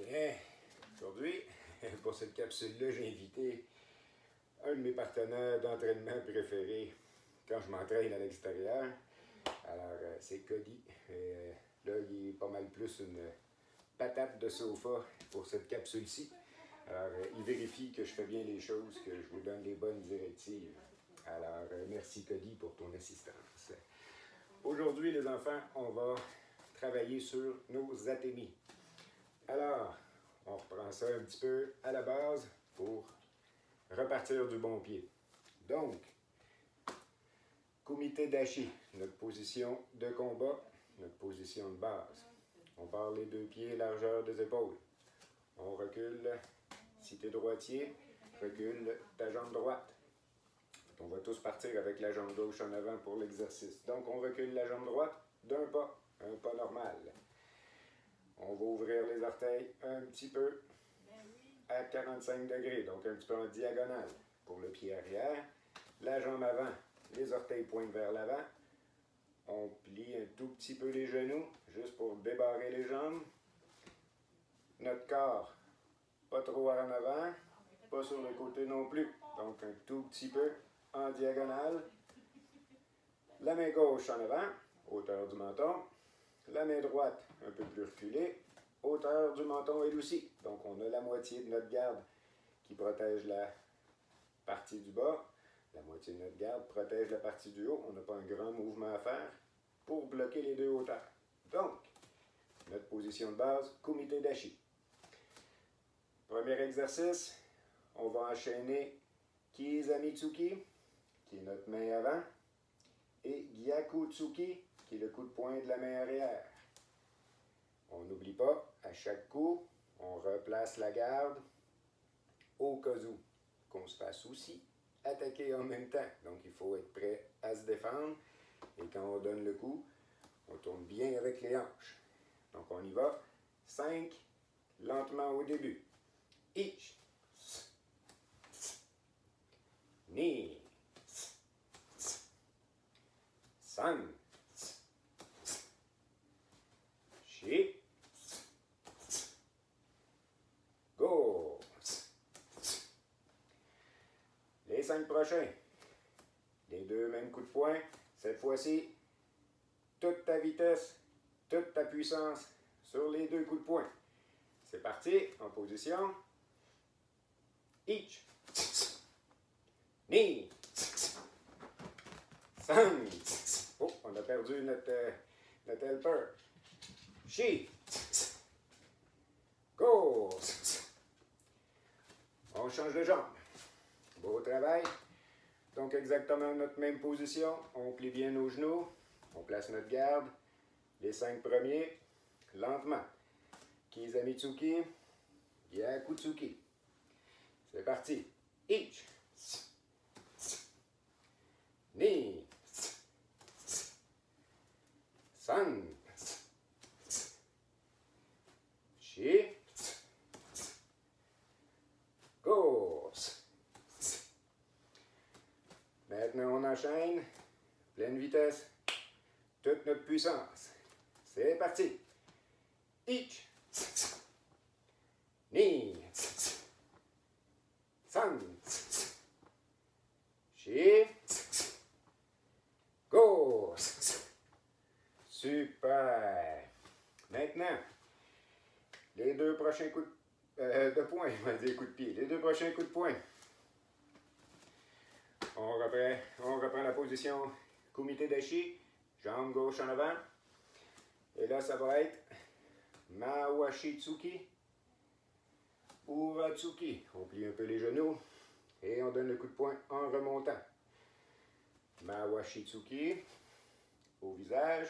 Bien, aujourd'hui, pour cette capsule-là, j'ai invité un de mes partenaires d'entraînement préférés quand je m'entraîne à l'extérieur. Alors, c'est Cody. Là, il est pas mal plus une patate de sofa pour cette capsule-ci. Alors, il vérifie que je fais bien les choses, que je vous donne les bonnes directives. Alors, merci Cody pour ton assistance. Aujourd'hui, les enfants, on va travailler sur nos atémies. Alors, on reprend ça un petit peu à la base pour repartir du bon pied. Donc, kumite dashi, notre position de combat, notre position de base. On part les deux pieds, largeur des épaules. On recule, si tu es droitier, recule ta jambe droite. On va tous partir avec la jambe gauche en avant pour l'exercice. Donc, on recule la jambe droite d'un pas, un pas normal. On va ouvrir les orteils un petit peu à 45 degrés, donc un petit peu en diagonale pour le pied arrière. La jambe avant, les orteils pointent vers l'avant. On plie un tout petit peu les genoux, juste pour débarrer les jambes. Notre corps, pas trop en avant, pas sur le côté non plus. Donc un tout petit peu en diagonale. La main gauche en avant, hauteur du menton. La main droite un peu plus reculée, hauteur du menton elle aussi. Donc on a la moitié de notre garde qui protège la partie du bas. La moitié de notre garde protège la partie du haut. On n'a pas un grand mouvement à faire pour bloquer les deux hauteurs. Donc, notre position de base, kumite dashi. Premier exercice, on va enchaîner Kizamitsuki, qui est notre main avant, et Gyakutsuki, qui est le coup de poing de la main arrière. On n'oublie pas, à chaque coup, on replace la garde au cas où qu'on se fasse aussi attaquer en même temps. Donc, il faut être prêt à se défendre. Et quand on donne le coup, on tourne bien avec les hanches. Donc, on y va. 5, lentement au début. Ich, ni, san, shi, go. Les 5 prochains. Les deux mêmes coups de poing. Cette fois-ci, toute ta vitesse, toute ta puissance sur les deux coups de poing. C'est parti, en position. Ich, ni, san. Oh, on a perdu notre helper. Shi, go. On change de jambe. Beau travail. Donc, exactement notre même position. On plie bien nos genoux. On place notre garde. Les 5 premiers, lentement. Kizamitsuki, Gyakutsuki. C'est parti. Ich, ni, san, shi, go. Maintenant, on enchaîne. Pleine vitesse. Toute notre puissance. C'est parti. Ich, ni, san, shi, go. Super. Maintenant, les deux prochains coups de poing, je vais dire coups de pied. Les deux prochains coups de poing. On reprend la position kumite dashi, jambe gauche en avant. Et là, ça va être Mawashitsuki, Uratsuki. On plie un peu les genoux et on donne le coup de poing en remontant. Mawashitsuki, au visage.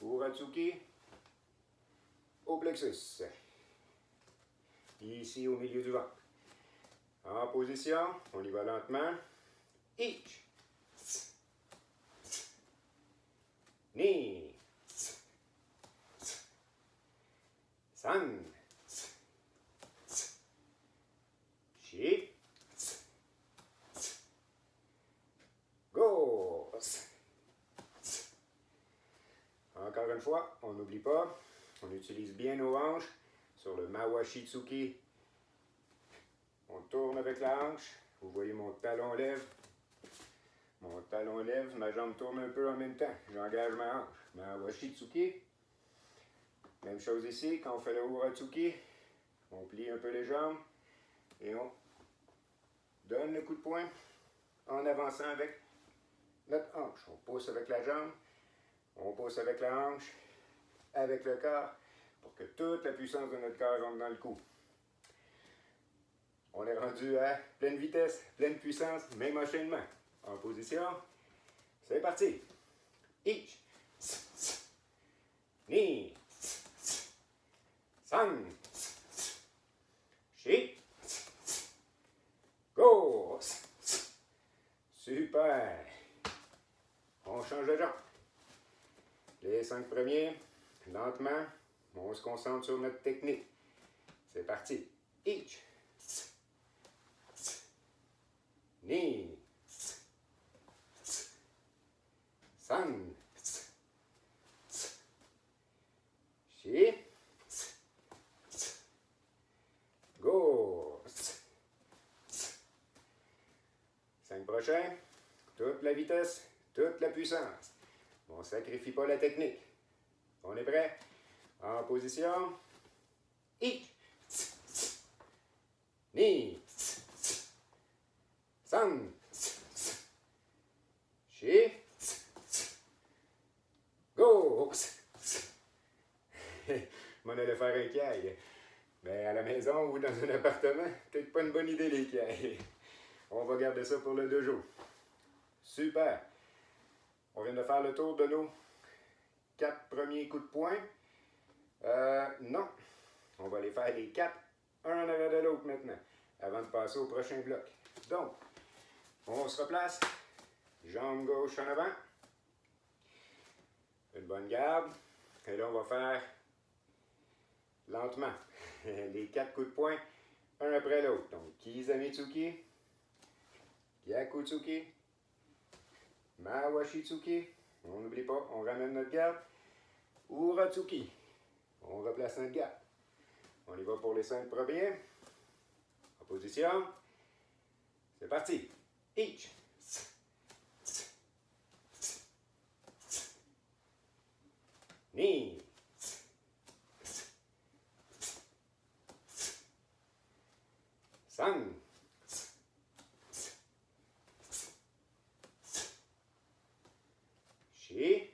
Uratsuki, au plexus. Ici, au milieu du ventre. En position, on y va lentement. Ich, ni, san, shi, go. Encore une fois, on n'oublie pas, on utilise bien nos hanches sur le Mawashitsuki. On tourne avec la hanche. Vous voyez mon talon lève. Mon talon lève, ma jambe tourne un peu en même temps. J'engage ma hanche. Mawashitsuki. Même chose ici, quand on fait le Uratsuki. On plie un peu les jambes et on donne le coup de poing en avançant avec notre hanche. On pousse avec la jambe, on pousse avec la hanche, avec le corps, pour que toute la puissance de notre corps rentre dans le cou. On est rendu à pleine vitesse, pleine puissance, même enchaînement. En position, c'est parti. Ich, ni, san, shi, go. Super. On change de jambe. Les 5 premiers, lentement, on se concentre sur notre technique. C'est parti. Ich, ni, san, shi, go. 5 prochains, toute la vitesse, toute la puissance. On ne sacrifie pas la technique. On est prêt? En position. Ich, ni, san, shi, go. On allait faire un kiaï. Mais à la maison ou dans un appartement, peut-être pas une bonne idée les kiaïs. On va garder ça pour le 2 jours. Super. On vient de faire le tour de nos 4 premiers coups de poing. Non. On va les faire les 4, un en arrière de l'autre maintenant, avant de passer au prochain bloc. Donc, on se replace. Jambe gauche en avant. Une bonne garde. Et là, on va faire lentement les 4 coups de poing, un après l'autre. Donc, Kizamitsuki, Gyakutsuki, Mawashitsuki, on n'oublie pas, on ramène notre garde, Uratsuki, on replace notre garde. On y va pour les 5 premiers. En position, c'est parti. Ich, ni, san, shi,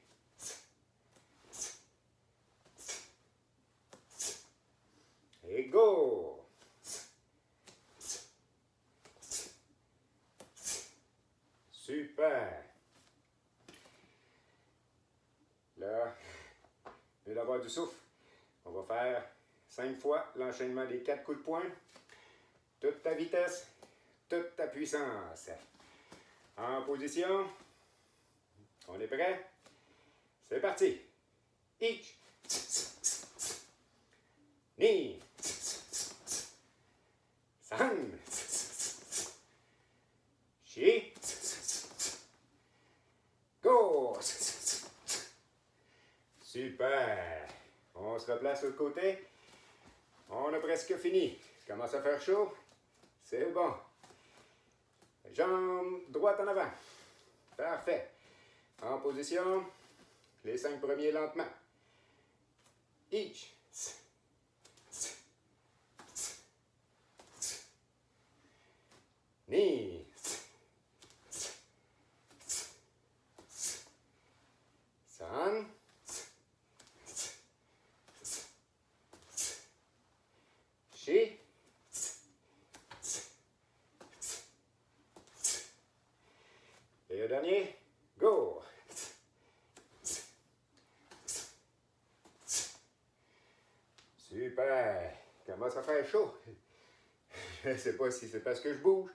et go. Super. Là, je vais avoir du souffle. On va faire 5 fois l'enchaînement des 4 coups de poing. Toute ta vitesse, toute ta puissance. En position. On est prêt? C'est parti. Ich, ni, san, shi, go. Super. On se replace de l'autre côté. On a presque fini. Ça commence à faire chaud. C'est bon. Jambe droite en avant. Parfait. En position. Les 5 premiers lentement. Ich. Ni. San. Shi. Et le dernier. Go. Super. Commence à faire chaud. Je ne sais pas si c'est parce que je bouge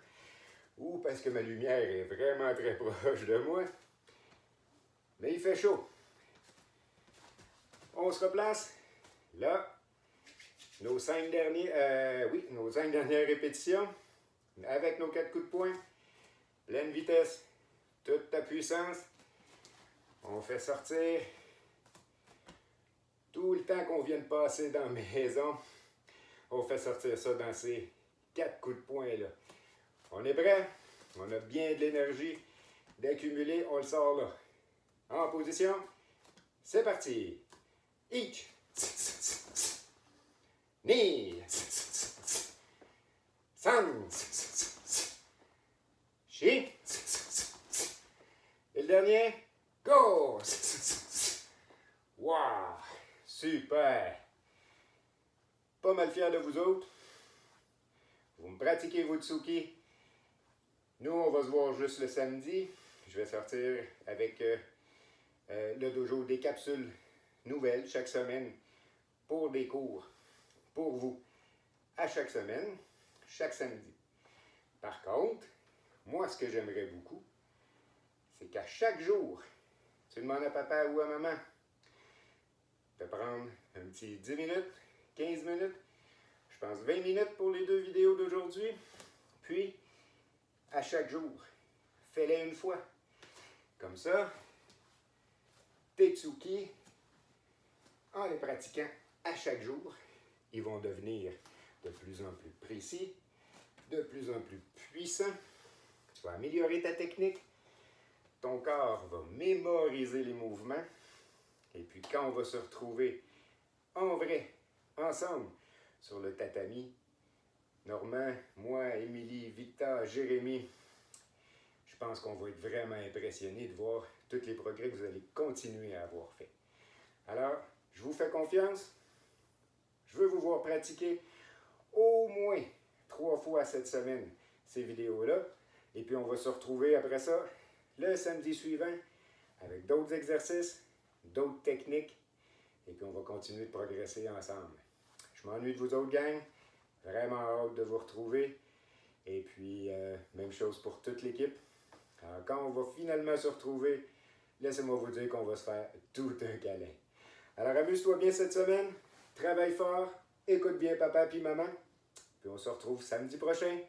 ou parce que ma lumière est vraiment très proche de moi. Mais il fait chaud. On se replace. Là, nos 5 dernières répétitions avec nos 4 coups de poing. Pleine vitesse, toute ta puissance. On fait sortir tout le temps qu'on vient de passer dans la maison On fait sortir ça dans ces 4 coups de poing là. On est prêt? On a bien de l'énergie d'accumuler, on le sort là. En position, c'est parti. Ich. Ni. San. Chi. Et le dernier, go. Wow, super. Pas mal fier de vous autres. Vous me pratiquez votre Tsuki. Nous, on va se voir juste le samedi. Je vais sortir avec le dojo des capsules nouvelles chaque semaine pour des cours pour vous à chaque semaine, chaque samedi. Par contre, moi, ce que j'aimerais beaucoup, c'est qu'à chaque jour, tu demandes à papa ou à maman de prendre un petit 10 minutes, 15 minutes, je pense 20 minutes pour les 2 vidéos d'aujourd'hui, puis à chaque jour, fais-les une fois. Comme ça, tes Tsuki, en les pratiquant à chaque jour, ils vont devenir de plus en plus précis, de plus en plus puissants. Tu vas améliorer ta technique. Ton corps va mémoriser les mouvements. Et puis quand on va se retrouver en vrai, ensemble, sur le tatami, Normand, moi, Émilie, Victor, Jérémy, je pense qu'on va être vraiment impressionnés de voir tous les progrès que vous allez continuer à avoir fait. Alors, je vous fais confiance. Je veux vous voir pratiquer au moins 3 fois cette semaine ces vidéos-là. Et puis, on va se retrouver après ça le samedi suivant avec d'autres exercices, d'autres techniques. Et puis, on va continuer de progresser ensemble. Je m'ennuie de vous autres, gang. Vraiment hâte de vous retrouver. Et puis, même chose pour toute l'équipe. Alors, quand on va finalement se retrouver, laissez-moi vous dire qu'on va se faire tout un câlin. Alors, amuse-toi bien cette semaine. Travaille fort. Écoute bien papa puis maman. Puis on se retrouve samedi prochain.